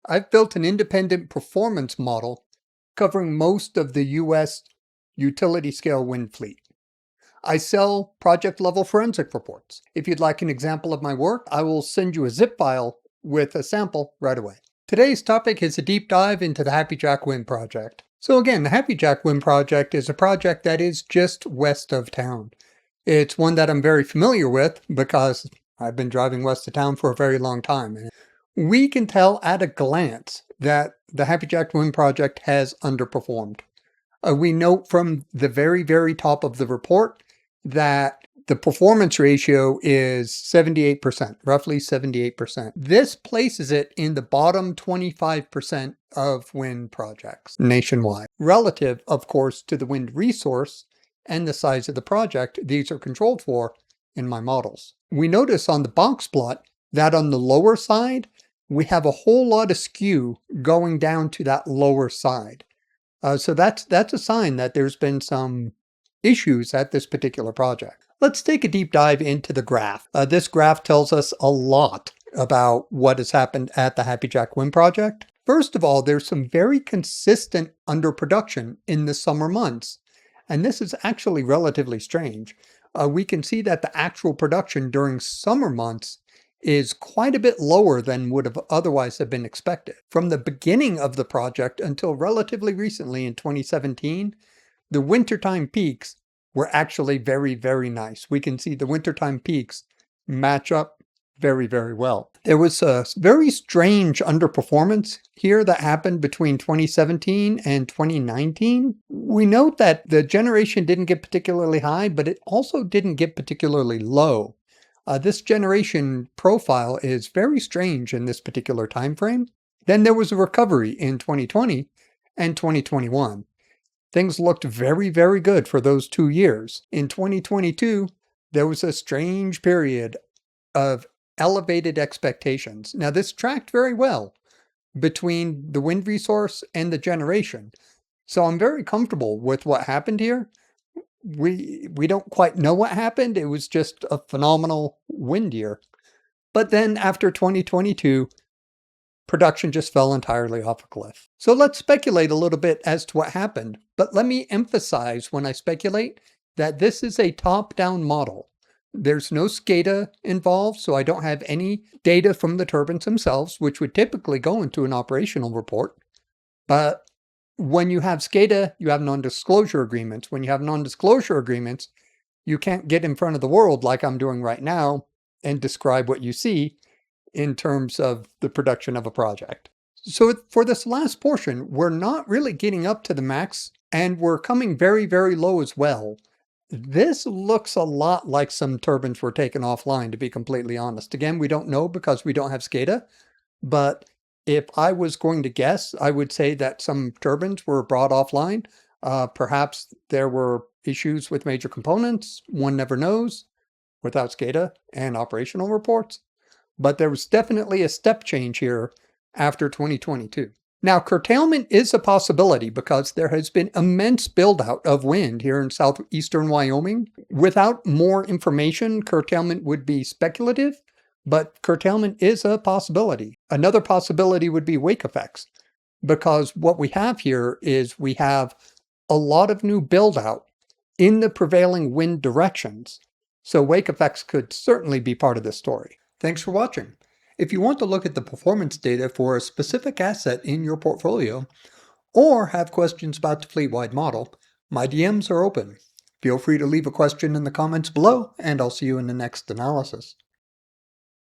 I've built an independent performance model covering most of the US utility scale wind fleet. I sell project level forensic reports. If you'd like an example of my work, I will send you a zip file with a sample right away. Today's topic is a deep dive into the Happy Jack Wind Project. So again, the Happy Jack Wind Project is a project that is just west of town. It's one that I'm very familiar with because I've been driving west of town for a very long time. And we can tell at a glance that the Happy Jack Wind Project has underperformed. We note from the very, very top of the report that the performance ratio is 78%, roughly 78%. This places it in the bottom 25% of wind projects nationwide. Relative, of course, to the wind resource and the size of the project these are controlled for in my models. We notice on the box plot that on the lower side, we have a whole lot of skew going down to that lower side. So that's a sign that there's been some issues at this particular project. Let's take a deep dive into the graph. This graph tells us a lot about what has happened at the Happy Jack Wind Project. First of all, there's some very consistent underproduction in the summer months. And this is actually relatively strange. We can see that the actual production during summer months is quite a bit lower than would have otherwise have been expected. From the beginning of the project until relatively recently in 2017, the wintertime peaks were actually very, very nice. We can see the wintertime peaks match up very, very well. There was a very strange underperformance here that happened between 2017 and 2019. We note that the generation didn't get particularly high, but it also didn't get particularly low. This generation profile is very strange in this particular time frame. Then there was a recovery in 2020 and 2021. Things looked very, very good for those 2 years. In 2022, there was a strange period of elevated expectations. Now, this tracked very well between the wind resource and the generation. So I'm very comfortable with what happened here. We don't quite know what happened. It was just a phenomenal wind year. But then after 2022, production just fell entirely off a cliff. So let's speculate a little bit as to what happened. But let me emphasize when I speculate that this is a top-down model. There's no SCADA involved, so I don't have any data from the turbines themselves, which would typically go into an operational report. But when you have SCADA, you have non-disclosure agreements. When you have non-disclosure agreements, you can't get in front of the world like I'm doing right now and describe what you see in terms of the production of a project. So for this last portion, we're not really getting up to the max and we're coming very, very low as well. This looks a lot like some turbines were taken offline, to be completely honest. Again, we don't know because we don't have SCADA, but if I was going to guess, I would say that some turbines were brought offline. Perhaps there were issues with major components. One never knows without SCADA and operational reports. But there was definitely a step change here after 2022. Now, curtailment is a possibility because there has been immense build out of wind here in southeastern Wyoming. Without more information, curtailment would be speculative, but curtailment is a possibility. Another possibility would be wake effects, because what we have here is we have a lot of new build out in the prevailing wind directions. So wake effects could certainly be part of this story. Thanks for watching. If you want to look at the performance data for a specific asset in your portfolio, or have questions about the fleet-wide model, my DMs are open. Feel free to leave a question in the comments below, and I'll see you in the next analysis.